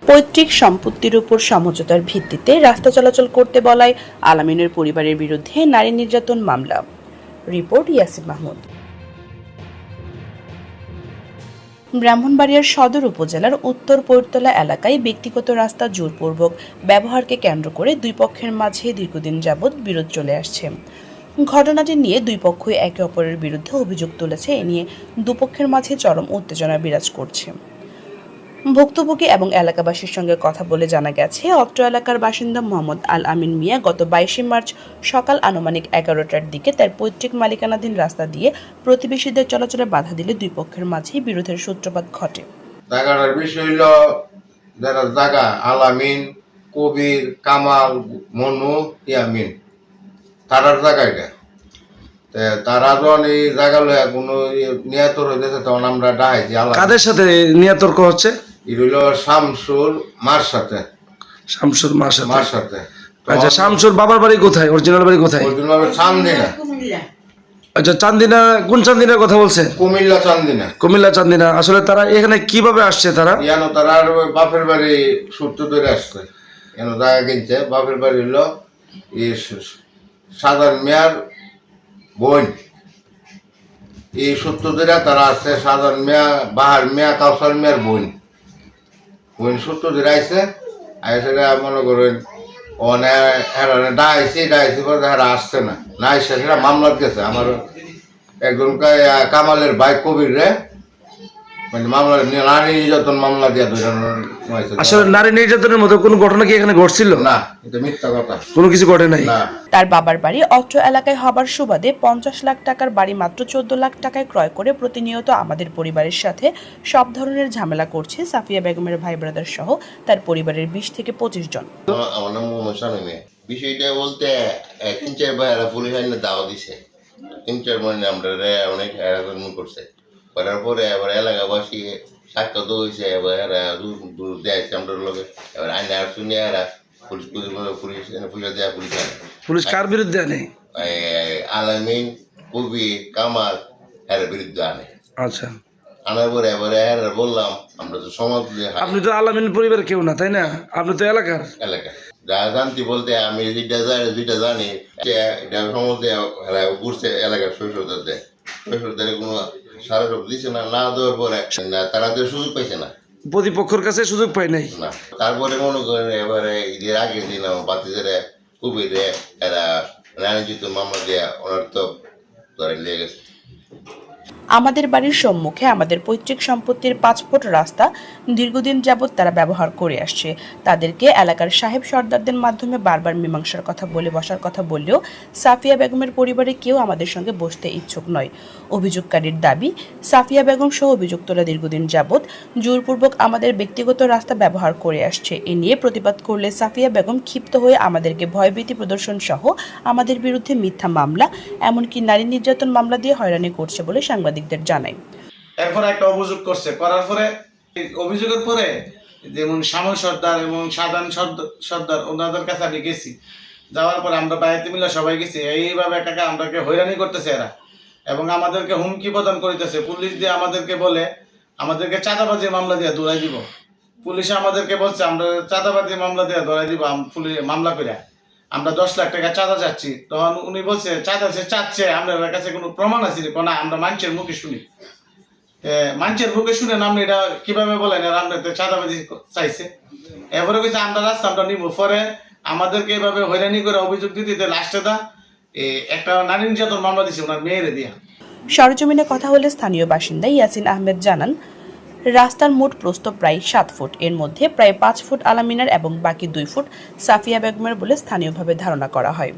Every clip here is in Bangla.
পৈতৃক সম্পত্তির উপর সমঝোতার ভিত্তিতে রাস্তা চলাচল করতে বলায় আলামিনের পরিবারের বিরুদ্ধে নারী নির্যাতন মামলা। রিপোর্ট ইয়াসিন মাহমুদ। ব্রাহ্মণবাড়িয়ার সদর উপজেলার উত্তর পৈরতলা এলাকায় ব্যক্তিগত রাস্তা জোরপূর্বক ব্যবহারকে কেন্দ্র করে দুই পক্ষের মাঝে দীর্ঘদিন যাবৎ বিরোধ চলে আসছে। ঘটনাটি নিয়ে দুই পক্ষই একে অপরের বিরুদ্ধে অভিযোগ তুলেছে। এ নিয়ে দুপক্ষের মাঝে চরম উত্তেজনা বিরাজ করছে। ভুক্তভোগী এবং এলাকাবাসীর সঙ্গে কথা বলে জানা গেছে, অত্র এলাকার বাসিন্দা মোহাম্মদ আল আমিন মিয়া গত 22 মার্চ সকাল আনুমানিক 11টার দিকে তার পৈতৃক মালিকানাধীন রাস্তা দিয়ে প্রতিবেশীদের চলাচলে বাধা দিলে দুই পক্ষের মাঝেই বিরোধের সূত্রপাত ঘটে। জায়গাটার বিষয় হইল যারা জায়গা আল আমিন, কবির, কামাল, মনু, ইয়ামিন তারার জায়গা এটা। তারা যখন এই জায়গা লইয়া কোনো নিয়াতর হইতেছে তখন আমরা ডাহাইছি। কাদের সাথে নিয়াতর্ক হচ্ছে? এটা হইল শামসুর মার সাথে। শামসুর মার সাথে। সাথে। আচ্ছা, শামসুর বাবার বাড়ি কোথায়? অরিজিনাল বাড়ি কোথায়? অরিজিনাল চান্দিনা। আচ্ছা, চান্দিনা কোন চান্দিনার কথা বলছেন? কুমিল্লা চান্দিনা। কুমিল্লা চান্দিনা। আসলে তারা এখানে কিভাবে আসছে? তারা তারা বাপের বাড়ি সূত্র ধরে আসছে, কেন জায়গা কিনছে। বাপের বাড়ি হইল সাধারণ মেয়ার বোন। এই সূত্র ধরে তারা আসছে। সাধারণ মেয়া, বাহার মেয়া, কাউসার মেয়ার বোন সূত্র ধরে আইসে। মনে করেন ডাইছি বলতে আসছে না এসে সেটা মামলাত গেছে। আমার একজন কামালের ভাই কবির রে মানে মামলা নারী নির্যাতন মামলা দিয়ে ধরে। আসলে নারী নির্যাতনের মতো কোনো ঘটনা কি এখানে ঘটছিল? না, এটা মিথ্যা কথা, কোনো কিছু ঘটে নাই। তার বাবার বাড়ি অত্র এলাকায় হবার সুবাদে 50 লাখ টাকার বাড়ি মাত্র 14 লাখ টাকায় ক্রয় করে প্রতিনিয়ত আমাদের পরিবারের সাথে সব ধরনের ঝামেলা করছে সাফিয়া বেগমের ভাই ব্রাদার সহ তার পরিবারের 20 থেকে 25 জন। আমার নাম মোহাম্মদ শামীম। বিষয়টা বলতে 3-4 ভাইয়েরা পুলিশ আইনে দাওয়া দিছে। 3-4 মানে আমরা অনেক হ্যারাসমেন্ট করছে। করার পরে এবার এলাকাবাসী সাক্ষ্য তো হয়েছে। এবার এরা দূর দেয়ছে আমরা লোকে। এবার আইনে আর শুনে এরা পুলিশ দেয়। পুলিশ কার বিরুদ্ধে আনে? আলামিন, কবি, কামাল এর বিরুদ্ধে আনে। আচ্ছা, আনার পরে এবারে এরা বললাম আমরা তো সমাজ। আপনি তো আলামিন পরিবারের কেউ না, তাই না? আপনি তো এলাকার যা জানতি বলতে আমি যেটা জানি এটা সম্বন্ধে ঘুরছে এলাকার শৈশবদের কোনো সারা সব দিচ্ছে না দেওয়ার পরে তারা তো সুযোগ পাইছে না, প্রতিপক্ষের কাছে সুযোগ পাই নাই। না তারপরে মনে করেন এবারে ঈদের আগের দিন আমার বাতিজারে কবিরে এরা রাজনীতি মামলা দিয়ে ওনার তো ধরে লেগে গেছে। আমাদের বাড়ির সম্মুখে আমাদের পৈতৃক সম্পত্তির 5 ফুট রাস্তা দীর্ঘদিন যাবৎ তারা ব্যবহার করে আসছে। তাদেরকে এলাকার সাহেব সর্দারদের মাধ্যমে বারবার মীমাংসার কথা বলে বসার কথা বললেও সাফিয়া বেগমের পরিবারে কেউ আমাদের সঙ্গে বসতে ইচ্ছুক নয়। অভিযোগকারীর দাবি, সাফিয়া বেগম সহ অভিযুক্তরা দীর্ঘদিন যাবৎ জোরপূর্বক আমাদের ব্যক্তিগত রাস্তা ব্যবহার করে আসছে। এ নিয়ে প্রতিবাদ করলে সাফিয়া বেগম ক্ষিপ্ত হয়ে আমাদেরকে ভয়ভীতি প্রদর্শন সহ আমাদের বিরুদ্ধে মিথ্যা মামলা, এমনকি নারী নির্যাতন মামলা দিয়ে হয়রানি করছে বলে সাংবাদিকদের জানায়। এরপর একটা অভিযোগ করছে, করার পরে অভিযোগের পরে যেমন শ্যামল সর্দার এবং সাধারণ সর্দার ওনাদের কাছে আমি গেছি। যাওয়ার পরে আমরা বাড়িতে মিলে সবাই গেছি। এইভাবে এটাকে আমরাকে হয়রানি করতেছে এরা এবং আমাদেরকে হুমকি প্রদান করিতেছে। পুলিশ দিয়ে আমাদেরকে বলে আমাদেরকে চাঁদাবাজি মামলা দিয়ে ধরাই দিব। পুলিশে আমাদেরকে বলছে আমরা চাঁদাবাজি মামলা দিয়ে ধরাই দিব। পুলিশ মামলা করে আমরা 10 লাখ টাকা চাঁদা চাচ্ছি। তখন উনি বলছে চাঁদা সে চাচ্ছে, আমাদের কাছে কোনো প্রমাণ আছে না, আমরা মানুষের মুখে শুনি। মানুষের মুখে শুনে নাম এটা কিভাবে বলেন এরা আমরা চাঁদাবাজি চাইছে। এরপরে কইছে আমরা রাস্তা আমরা নিব। পরে আমাদেরকে এভাবে হয়রানি করে অভিযোগ দিতে লাস্টে একটা নারী নির্যাতন মামলা দিছে ওনার মেয়েরে দিয়া। সরজমিনে কথা হলে স্থানীয় বাসিন্দা ইয়াসিন আহমেদ জানান, রাস্তার মোট প্রস্থ প্রায় 7 ফুট, এর মধ্যে প্রায় 5 ফুট আলামিনার এবং বাকি 2 ফুট সাফিয়া বেগমের বলে স্থানীয়ভাবে ধারণা করা হয়।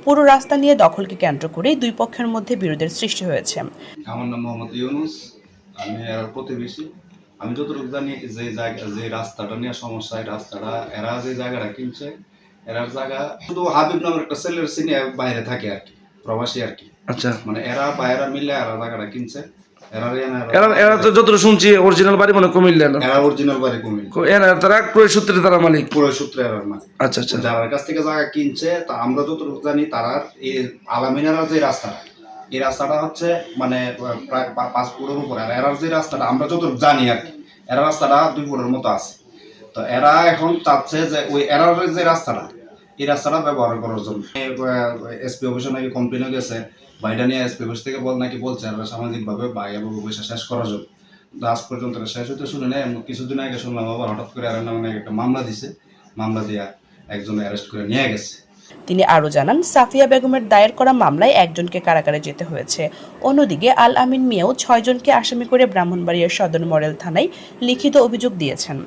পুরো রাস্তা নিয়ে দখলকে কেন্দ্র করে দুই পক্ষের মধ্যে বিরোধের সৃষ্টি হয়েছে। আমার নাম মোহাম্মদ ইউনুস, আমি এর প্রতিবেশী। আমি যতটুকু জানি যে রাস্তাটা নিয়ে সমস্যা, এই রাস্তাটা এরা যে জায়গাটা কিনছে, এরার জায়গা শুধু হাবিব নামের একটা ছেলের সিনে বাইরে থাকে আর কি, প্রবাসী আর কি। আচ্ছা, মানে এরা বাইরে মিলে এরা জায়গাটা কিনছে। এরা তো যতটুকু শুনছি অরিজিনাল বাড়ি মানে কুমিল্লা। এরা অরিজিনাল বাড়ি কুমিল্লা। তারা ক্রয় সূত্রে তারা মালিক, ক্রয় সূত্রে এরা মালিক। আচ্ছা আচ্ছা, যার কাছ থেকে জায়গা কিনছে তা আমরা যতটুকু জানি তারার এই আলামিনার যে রাস্তাটা, এই রাস্তাটা হচ্ছে মানে প্রায় 5 ফুটের উপরে। আর এরার যে রাস্তাটা আমরা যতটুকু জানি আর কি, এরা রাস্তাটা 2 ফুটের মতো আছে। তো তো এরা এখন চাচ্ছে যে ওই এরার যে রাস্তাটা, এই রাস্তাটা ব্যবহার করার জন্য এসপি অফিসে নাকি কমপ্লেন হয়ে গেছে, বা এটা নিয়ে এসপি অফিস থেকে নাকি বলছে এরা সামাজিকভাবে বা এভাবে পয়সা শেষ করার জন্য। তো আজ পর্যন্ত এটা শেষ হতে শুনে নেই। কিছুদিন আগে শুনলাম আবার হঠাৎ করে এরা নামে একটা মামলা দিছে, মামলা দিয়া একজন অ্যারেস্ট করে নিয়ে গেছে। তিনি আরও জানান, সাফিয়া বেগমের দায়ের করা মামলায় একজনকে কারাগারে যেতে হয়েছে। অন্যদিকে আল আমিন মিয়াও 6 জনকে আসামি করে ব্রাহ্মণবাড়িয়া সদর মডেল থানায় লিখিত অভিযোগ দিয়েছেন।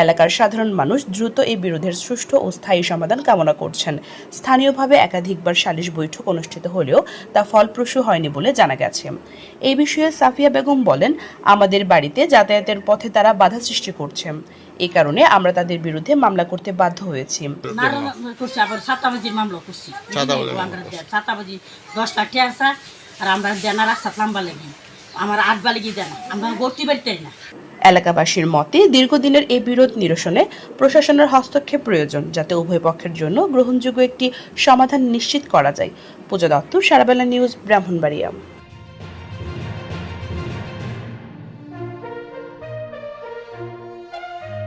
এলাকার সাধারণ মানুষ দ্রুত এই বিরোধের সুষ্ঠু ও স্থায়ী সমাধান কামনা করছেন। স্থানীয়ভাবে একাধিকবার সালিশ বৈঠক অনুষ্ঠিত হলেও তা ফলপ্রসূ হয়নি বলে জানা গেছে। এই বিষয়ে সাফিয়া বেগম বলেন, আমাদের বাড়িতে যাতায়াতের পথে তারা বাধা সৃষ্টি করছে। এই কারণে আমরা তাদের বিরুদ্ধে মামলা করতে বাধ্য হয়েছি। আবার ছাতাবাজির মামলা করছি, ছাতাবাজি 10 লাখ টাকা আছে, আর আমরা দেনা রাস্তা লাম্বা লেগে আমার 8 বালিগি দেনা, আমরা ভর্তি বাড়িতে না। এলাকাবাসীর মতে, দীর্ঘদিনের এই বিরোধ নিরসনে প্রশাসনের হস্তক্ষেপ প্রয়োজন, যাতে উভয় পক্ষের জন্য গ্রহণযোগ্য একটি সমাধান নিশ্চিত করা যায়। পূজা দত্ত, সারাবেলা নিউজ, ব্রাহ্মণবাড়িয়া।